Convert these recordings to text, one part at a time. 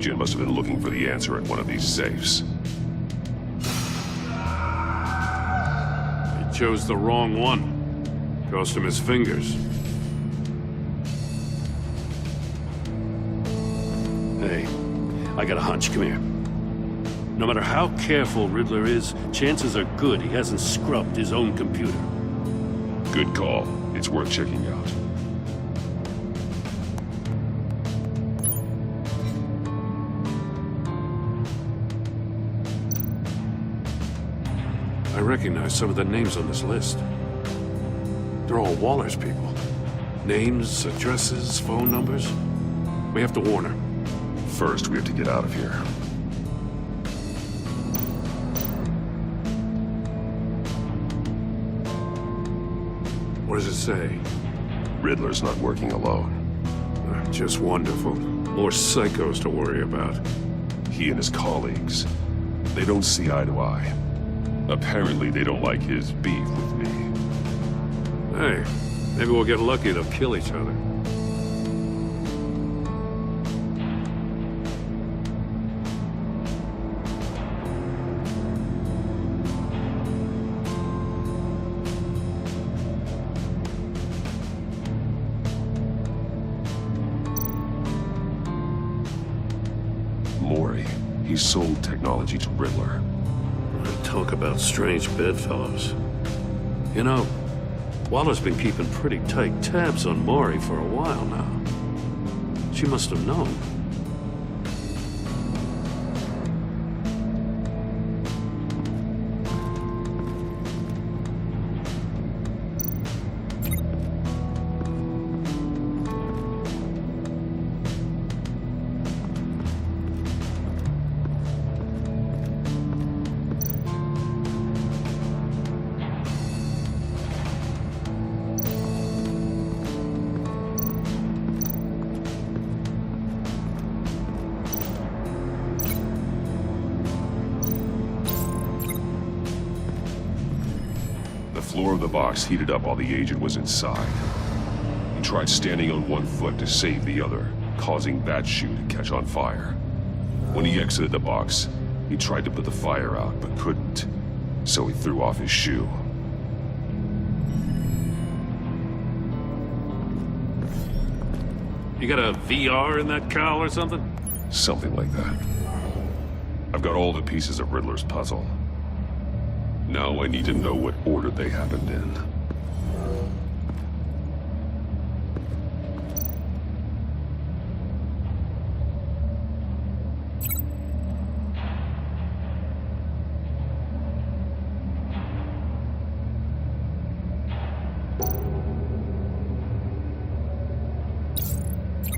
agent must have been looking for the answer at one of these safes. He chose the wrong one. Cost him his fingers. Hey, I got a hunch. Come here. No matter how careful Riddler is, chances are good he hasn't scrubbed his own computer. Good call. It's worth checking out. I recognize some of the names on this list. They're all Waller's people. Names, addresses, phone numbers. We have to warn her. First, we have to get out of here. What does it say? Riddler's not working alone. Just wonderful. More psychos to worry about. He and his colleagues, they don't see eye to eye. Apparently, they don't like his beef with me. Hey, maybe we'll get lucky. They'll kill each other. Mori, he sold technology to Riddler. Talk about strange bedfellows. You know, Waller's been keeping pretty tight tabs on Mori for a while now. She must have known. The floor of the box heated up while the agent was inside. He tried standing on one foot to save the other, causing that shoe to catch on fire. When he exited the box, he tried to put the fire out, but couldn't, so he threw off his shoe. You got a VR in that cowl or something? Something like that. I've got all the pieces of Riddler's puzzle. Now I need to know what order they happened in.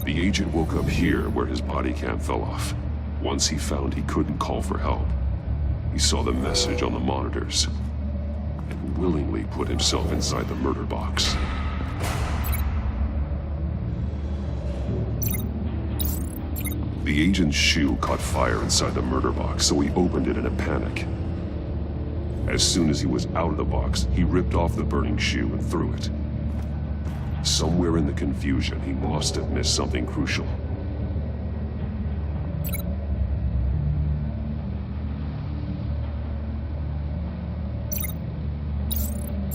The agent woke up here where his body cam fell off. Once he found he couldn't call for help, he saw the message on the monitors and willingly put himself inside the murder box. The agent's shoe caught fire inside the murder box, so he opened it in a panic. As soon as he was out of the box, he ripped off the burning shoe and threw it. Somewhere in the confusion, he must have missed something crucial.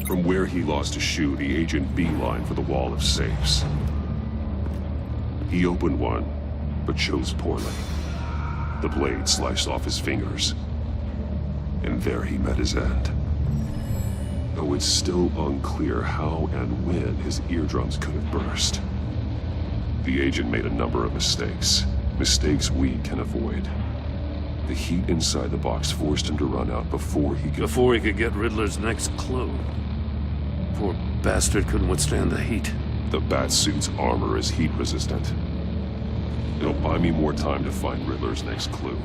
From where he lost a shoe, the agent beelined for the wall of safes. He opened one, but chose poorly. The blade sliced off his fingers. And there he met his end. Though it's still unclear how and when his eardrums could have burst. The agent made a number of mistakes. Mistakes we can avoid. The heat inside the box forced him to run out before he could get Riddler's next clue. Poor bastard couldn't withstand the heat. The Batsuit's armor is heat resistant. It'll buy me more time to find Riddler's next clue.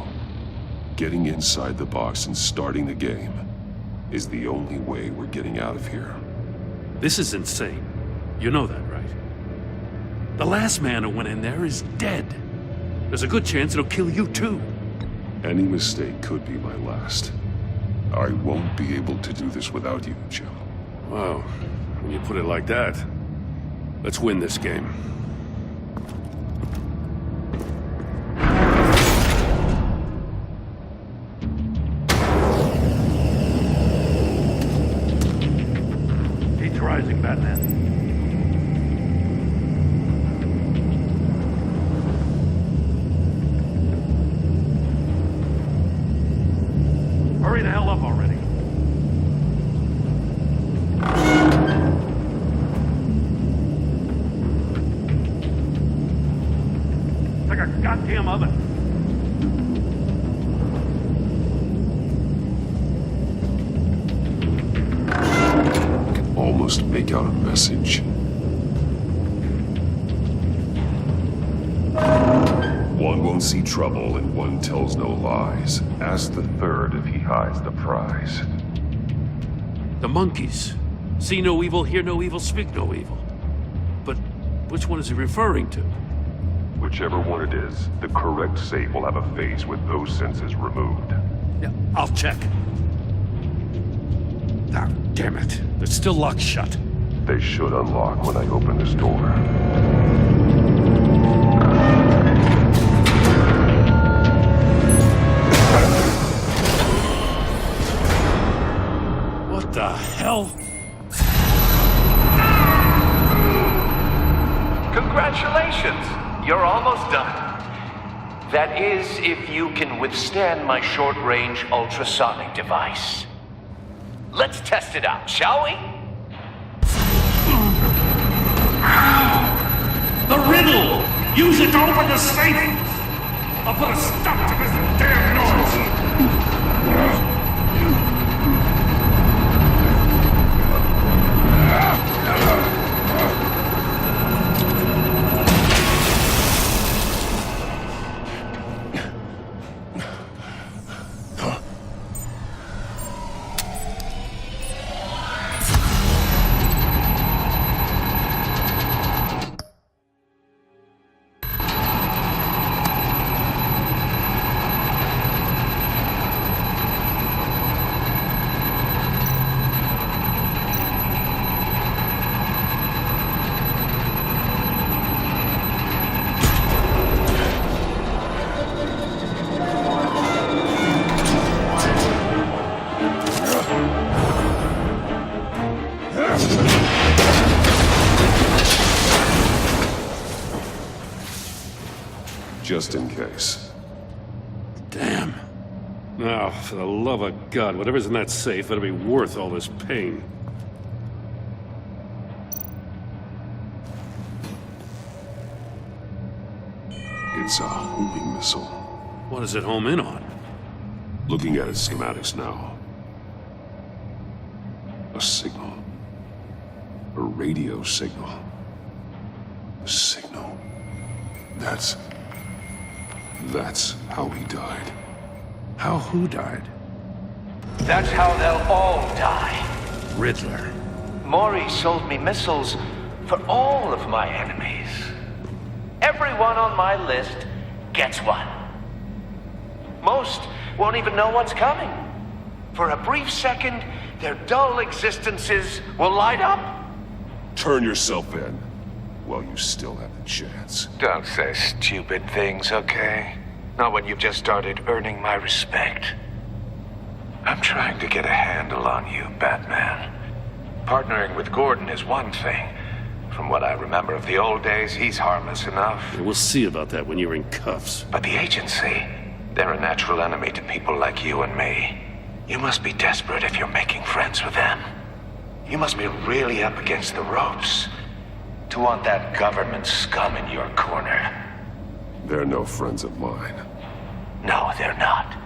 Getting inside the box and starting the game is the only way we're getting out of here. This is insane. You know that, right? The last man who went in there is dead. There's a good chance it'll kill you too. Any mistake could be my last. I won't be able to do this without you, Jim. Wow, when you put it like that, let's win this game. surprising, Batman. Hurry the hell up already. It's like a goddamn oven. Almost make out a message. One won't see trouble and one tells no lies. Ask the third if he hides the prize. The monkeys. See no evil, hear no evil, speak no evil. But which one is he referring to? Whichever one it is, the correct safe will have a phase with those senses removed. Yeah, I'll check. Ah, damn it. It's still locked shut. They should unlock when I open this door. What the hell? Congratulations! You're almost done. That is, if you can withstand my short-range ultrasonic device. Let's test it out, shall we? The riddle! Use it to open the safe! I'll put a stop to this damn noise! Just in case. Damn. Now, for the love of God, whatever's in that safe better be worth all this pain. It's a homing missile. What does it home in on? Looking at its schematics now. A signal. A radio signal. A signal. That's how he died. How who died? That's how they'll all die. Riddler. Maury sold me missiles for all of my enemies. Everyone on my list gets one. Most won't even know what's coming. For a brief second, their dull existences will light up. Turn yourself in while you still have the chance. Don't say stupid things, okay? Not when you've just started earning my respect. I'm trying to get a handle on you, Batman. Partnering with Gordon is one thing. From what I remember of the old days, he's harmless enough. Yeah, we'll see about that when you're in cuffs. But the agency, they're a natural enemy to people like you and me. You must be desperate if you're making friends with them. You must be really up against the ropes to want that government scum in your corner. They're no friends of mine. No, they're not.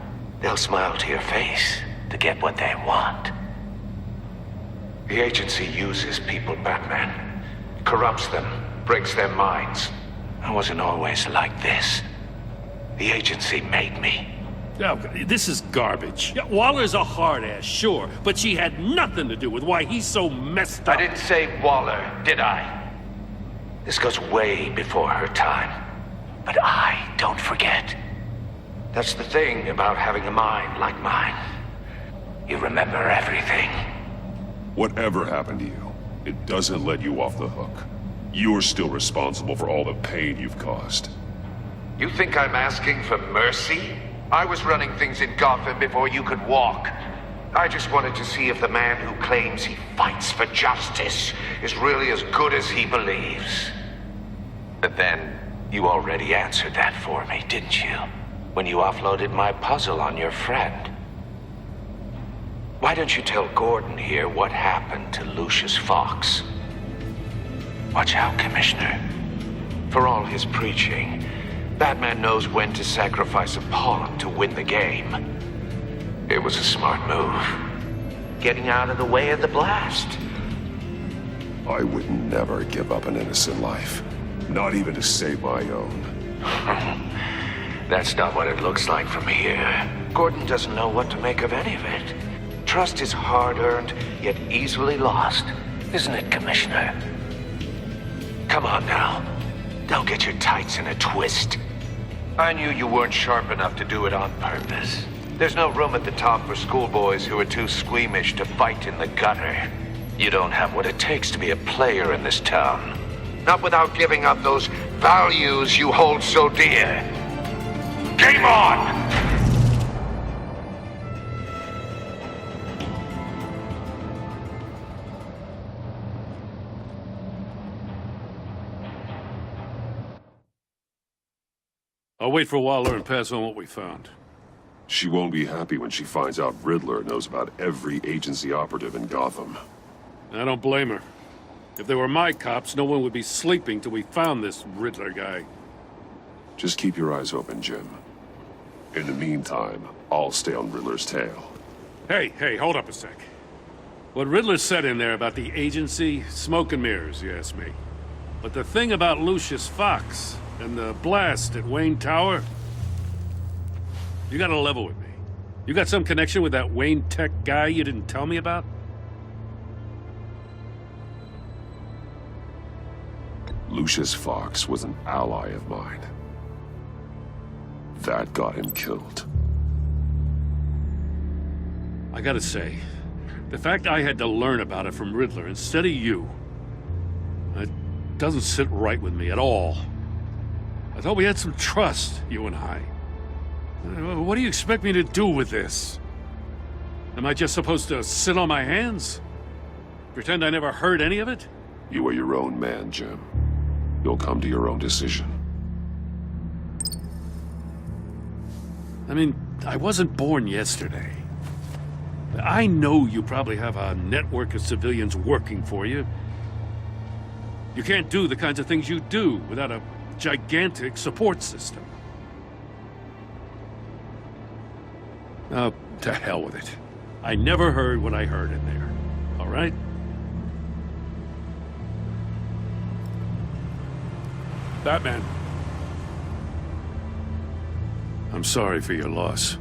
They'll smile to your face to get what they want. The agency uses people, Batman. Corrupts them, breaks their minds. I wasn't always like this. The agency made me. Oh, this is garbage. Yeah, Waller's a hard ass, sure, but she had nothing to do with why he's so messed up. I didn't say Waller, did I? This goes way before her time. But I don't forget. That's the thing about having a mind like mine. You remember everything. Whatever happened to you, it doesn't let you off the hook. You're still responsible for all the pain you've caused. You think I'm asking for mercy? I was running things in Gotham before you could walk. I just wanted to see if the man who claims he fights for justice is really as good as he believes. But then, you already answered that for me, didn't you? When you offloaded my puzzle on your friend. Why don't you tell Gordon here what happened to Lucius Fox? Watch out, Commissioner. For all his preaching, Batman knows when to sacrifice a pawn to win the game. It was a smart move. Getting out of the way of the blast. I would never give up an innocent life. Not even to save my own. That's not what it looks like from here. Gordon doesn't know what to make of any of it. Trust is hard-earned, yet easily lost. Isn't it, Commissioner? Come on now. Don't get your tights in a twist. I knew you weren't sharp enough to do it on purpose. There's no room at the top for schoolboys who are too squeamish to fight in the gutter. You don't have what it takes to be a player in this town. Not without giving up those values you hold so dear. Game on! I'll wait for Waller and pass on what we found. She won't be happy when she finds out Riddler knows about every agency operative in Gotham. I don't blame her. If they were my cops, no one would be sleeping till we found this Riddler guy. Just keep your eyes open, Jim. In the meantime, I'll stay on Riddler's tail. Hey, hold up a sec. What Riddler said in there about the agency, smoke and mirrors, you ask me. But the thing about Lucius Fox and the blast at Wayne Tower, you gotta level with me. You got some connection with that Wayne Tech guy you didn't tell me about? Lucius Fox was an ally of mine. That got him killed. I gotta say, the fact I had to learn about it from Riddler instead of you, it doesn't sit right with me at all. I thought we had some trust, you and I. What do you expect me to do with this? Am I just supposed to sit on my hands? Pretend I never heard any of it? You are your own man, Jim. You'll come to your own decision. I mean, I wasn't born yesterday. I know you probably have a network of civilians working for you. You can't do the kinds of things you do without a gigantic support system. Oh, to hell with it. I never heard what I heard in there. All right? Batman. I'm sorry for your loss.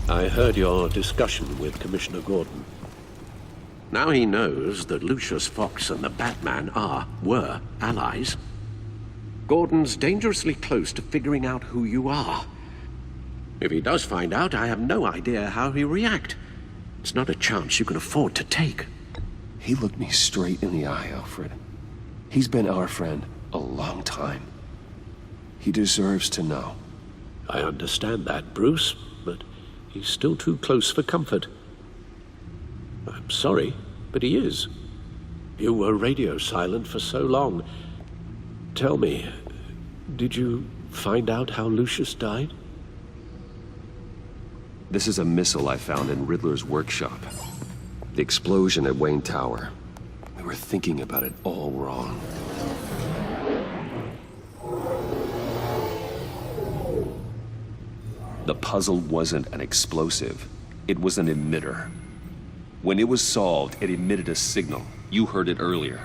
I heard your discussion with Commissioner Gordon. Now he knows that Lucius Fox and the Batman were allies. Gordon's dangerously close to figuring out who you are. If he does find out, I have no idea how he'll react. It's not a chance you can afford to take. He looked me straight in the eye, Alfred. He's been our friend a long time. He deserves to know. I understand that, Bruce, but he's still too close for comfort. I'm sorry, but he is. You were radio silent for so long. Tell me, did you find out how Lucius died? This is a missile I found in Riddler's workshop. The explosion at Wayne Tower. We were thinking about it all wrong. The puzzle wasn't an explosive. It was an emitter. When it was solved, it emitted a signal. You heard it earlier.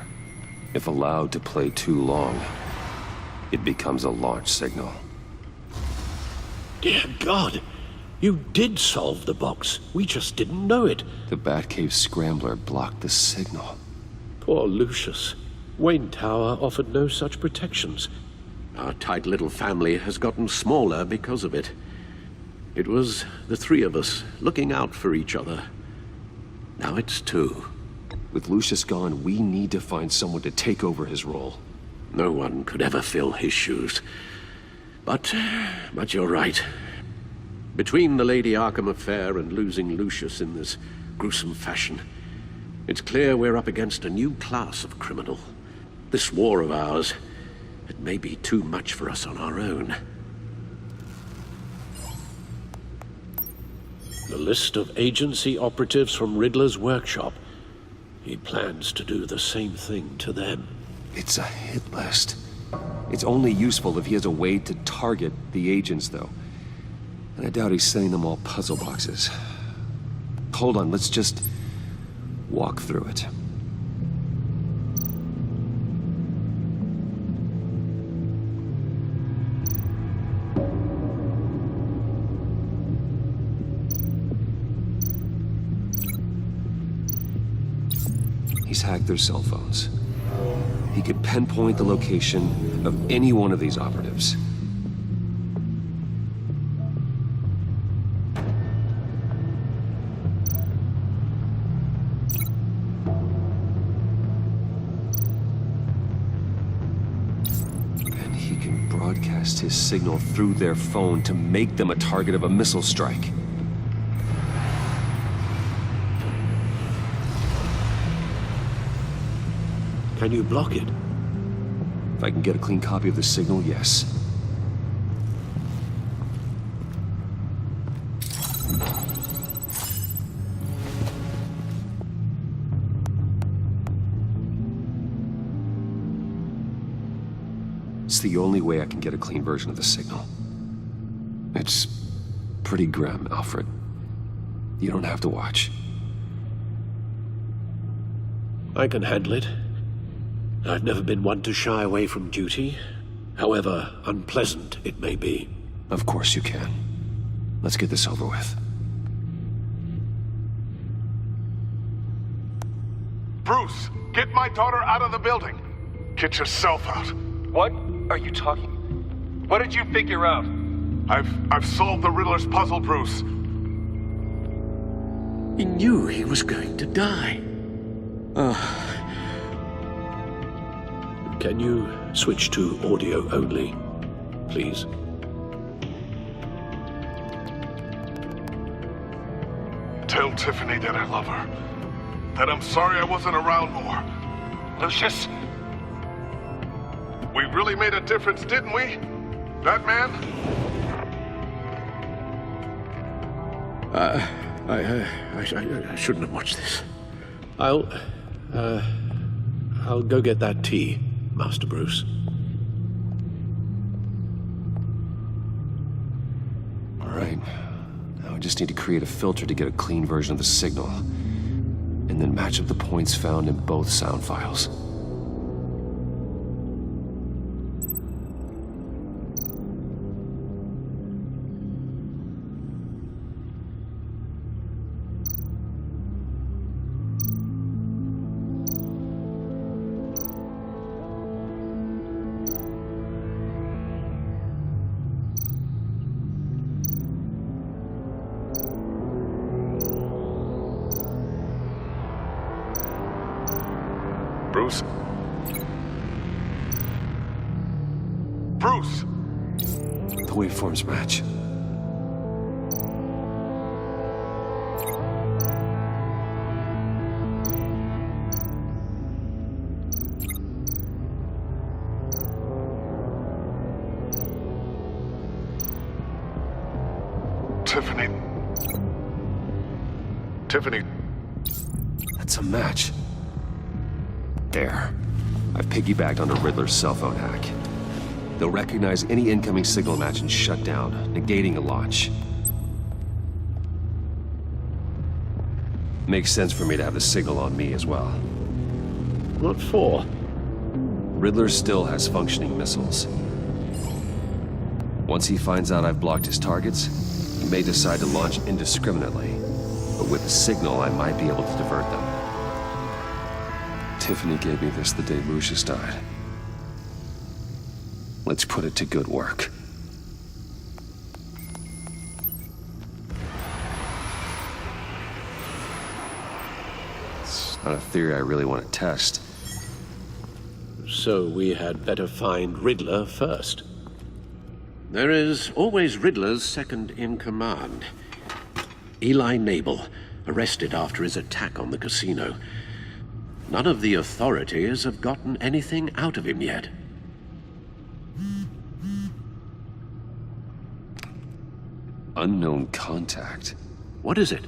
If allowed to play too long, it becomes a launch signal. Dear God! You did solve the box. We just didn't know it. The Batcave scrambler blocked the signal. Poor Lucius. Wayne Tower offered no such protections. Our tight little family has gotten smaller because of it. It was the three of us looking out for each other. Now it's two. With Lucius gone, we need to find someone to take over his role. No one could ever fill his shoes. But you're right. Between the Lady Arkham affair and losing Lucius in this gruesome fashion, it's clear we're up against a new class of criminal. This war of ours, it may be too much for us on our own. The list of agency operatives from Riddler's workshop. He plans to do the same thing to them. It's a hit list. It's only useful if he has a way to target the agents, though. And I doubt he's sending them all puzzle boxes. Hold on, let's just walk through it. He's hacked their cell phones. He could pinpoint the location of any one of these operatives. And he can broadcast his signal through their phone to make them a target of a missile strike. Can you block it? If I can get a clean copy of the signal, yes. It's the only way I can get a clean version of the signal. It's pretty grim, Alfred. You don't have to watch. I can handle it. I've never been one to shy away from duty, however unpleasant it may be. Of course you can. Let's get this over with. Bruce, get my daughter out of the building. Get yourself out. What are you talking? What did you figure out? I've solved the Riddler's puzzle, Bruce. He knew he was going to die. Can you switch to audio only, please? Tell Tiffany that I love her. That I'm sorry I wasn't around more. Lucius? We really made a difference, didn't we? Batman? I shouldn't have watched this. I'll go get that tea, Master Bruce. All right. Now I just need to create a filter to get a clean version of the signal, and then match up the points found in both sound files. Bruce? Bruce! The waveforms match. Tiffany. That's a match. There. I've piggybacked onto Riddler's cell phone hack. They'll recognize any incoming signal match and shut down, negating a launch. Makes sense for me to have the signal on me as well. What for? Riddler still has functioning missiles. Once he finds out I've blocked his targets, he may decide to launch indiscriminately. But with the signal, I might be able to divert them. Tiffany gave me this the day Lucius died. Let's put it to good work. It's not a theory I really want to test. So we had better find Riddler first. There is always Riddler's second in command. Eli Nabel, arrested after his attack on the casino. None of the authorities have gotten anything out of him yet. Unknown contact. What is it?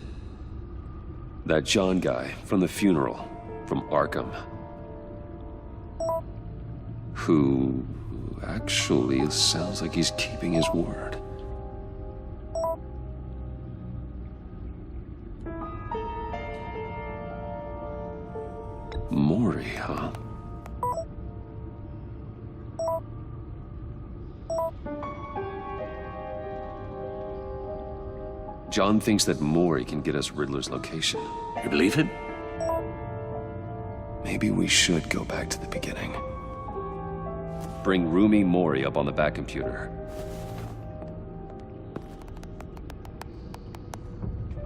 That John guy from the funeral, from Arkham. Who actually sounds like he's keeping his word. Maury, huh? John thinks that Maury can get us Riddler's location. You believe him? Maybe we should go back to the beginning. Bring Rumi Maury up on the back computer.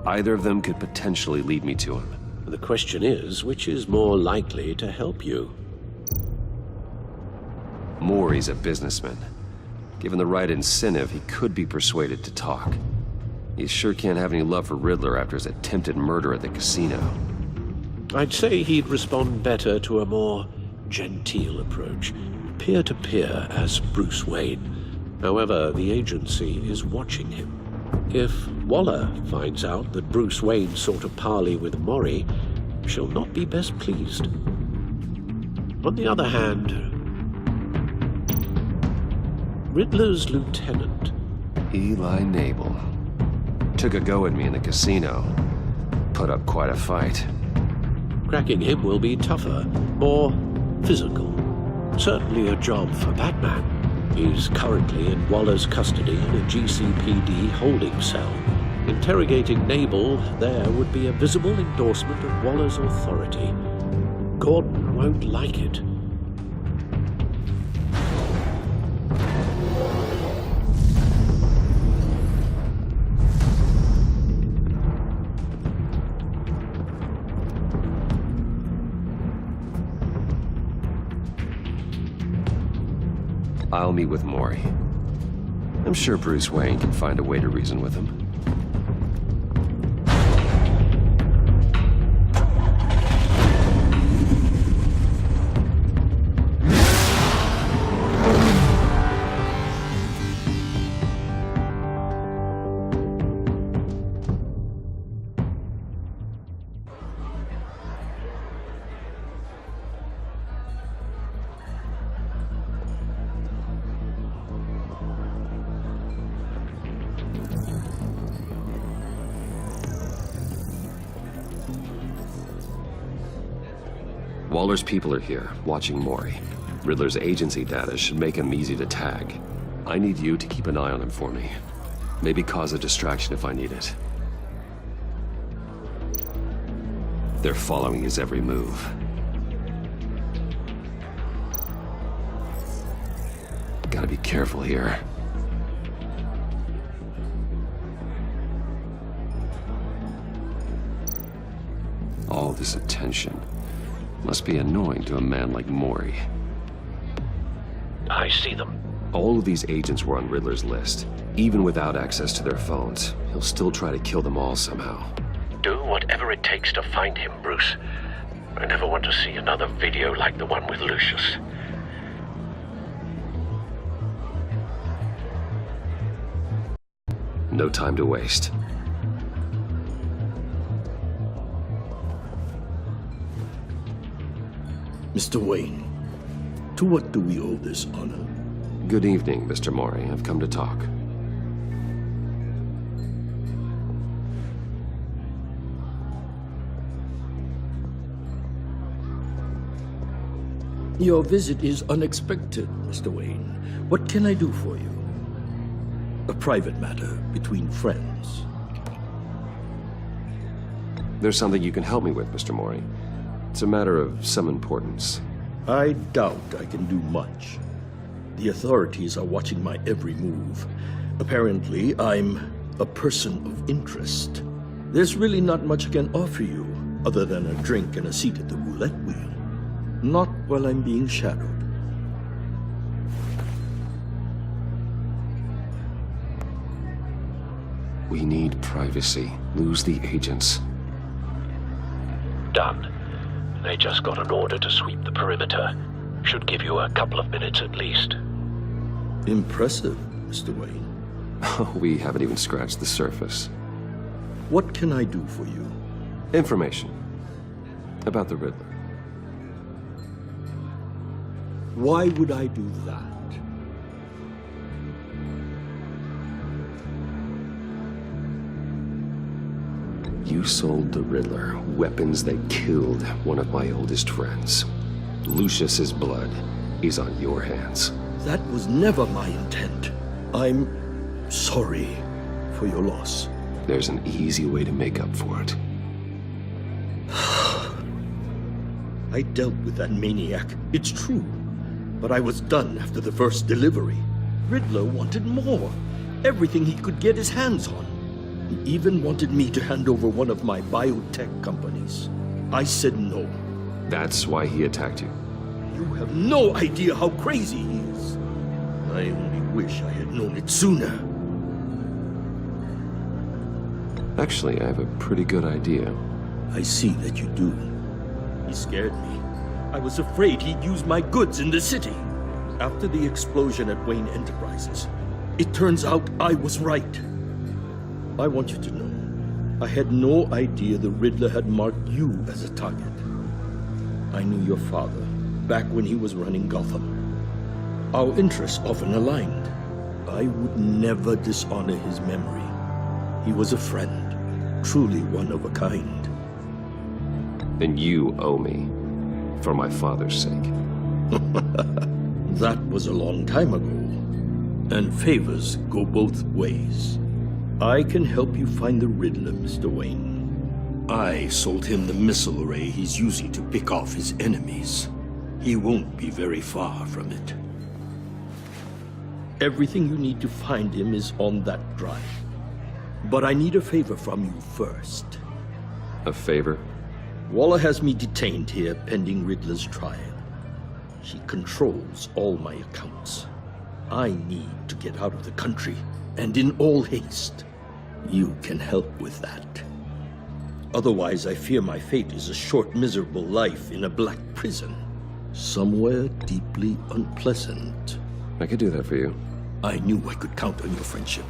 Either of them could potentially lead me to him. The question is, which is more likely to help you? Maury's a businessman. Given the right incentive, he could be persuaded to talk. He sure can't have any love for Riddler after his attempted murder at the casino. I'd say he'd respond better to a more genteel approach, peer-to-peer as Bruce Wayne. However, the agency is watching him. If Waller finds out that Bruce Wayne sought a parley with Maury, she'll not be best pleased. On the other hand, Riddler's lieutenant, Eli Nabel, took a go at me in the casino. Put up quite a fight. cracking him will be tougher, more physical. Certainly a job for Batman. He's currently in Waller's custody in a GCPD holding cell. Interrogating Nabel there would be a visible endorsement of Waller's authority. Gordon won't like it. I'll meet with Maury. I'm sure Bruce Wayne can find a way to reason with him. Waller's people are here, watching Maury. Riddler's agency data should make him easy to tag. I need you to keep an eye on him for me. Maybe cause a distraction if I need it. They're following his every move. Gotta be careful here. All this attention must be annoying to a man like Maury. I see them. All of these agents were on Riddler's list. Even without access to their phones, he'll still try to kill them all somehow. Do whatever it takes to find him, Bruce. I never want to see another video like the one with Lucius. No time to waste. Mr. Wayne, to what do we owe this honor? Good evening, Mr. Maury. I've come to talk. Your visit is unexpected, Mr. Wayne. What can I do for you? A private matter between friends. There's something you can help me with, Mr. Maury. It's a matter of some importance. I doubt I can do much. The authorities are watching my every move. Apparently, I'm a person of interest. There's really not much I can offer you, other than a drink and a seat at the roulette wheel. Not while I'm being shadowed. We need privacy. Lose the agents. Done. They just got an order to sweep the perimeter. Should give you a couple of minutes at least. Impressive, Mr. Wayne. We haven't even scratched the surface. What can I do for you? Information. About the Riddler. Why would I do that? You sold the Riddler weapons that killed one of my oldest friends. Lucius's blood is on your hands. That was never my intent. I'm sorry for your loss. There's an easy way to make up for it. I dealt with that maniac, it's true. But I was done after the first delivery. Riddler wanted more. Everything he could get his hands on. He even wanted me to hand over one of my biotech companies. I said no. That's why he attacked you. You have no idea how crazy he is. I only wish I had known it sooner. Actually, I have a pretty good idea. I see that you do. He scared me. I was afraid he'd use my goods in the city. After the explosion at Wayne Enterprises, it turns out I was right. I want you to know, I had no idea the Riddler had marked you as a target. I knew your father back when he was running Gotham. Our interests often aligned. I would never dishonor his memory. He was a friend, truly one of a kind. And you owe me, for my father's sake. That was a long time ago, and favors go both ways. I can help you find the Riddler, Mr. Wayne. I sold him the missile array he's using to pick off his enemies. He won't be very far from it. Everything you need to find him is on that drive. But I need a favor from you first. A favor? Waller has me detained here pending Riddler's trial. She controls all my accounts. I need to get out of the country, and in all haste. You can help with that. Otherwise, I fear my fate is a short, miserable life in a black prison. Somewhere deeply unpleasant. I could do that for you. I knew I could count on your friendship.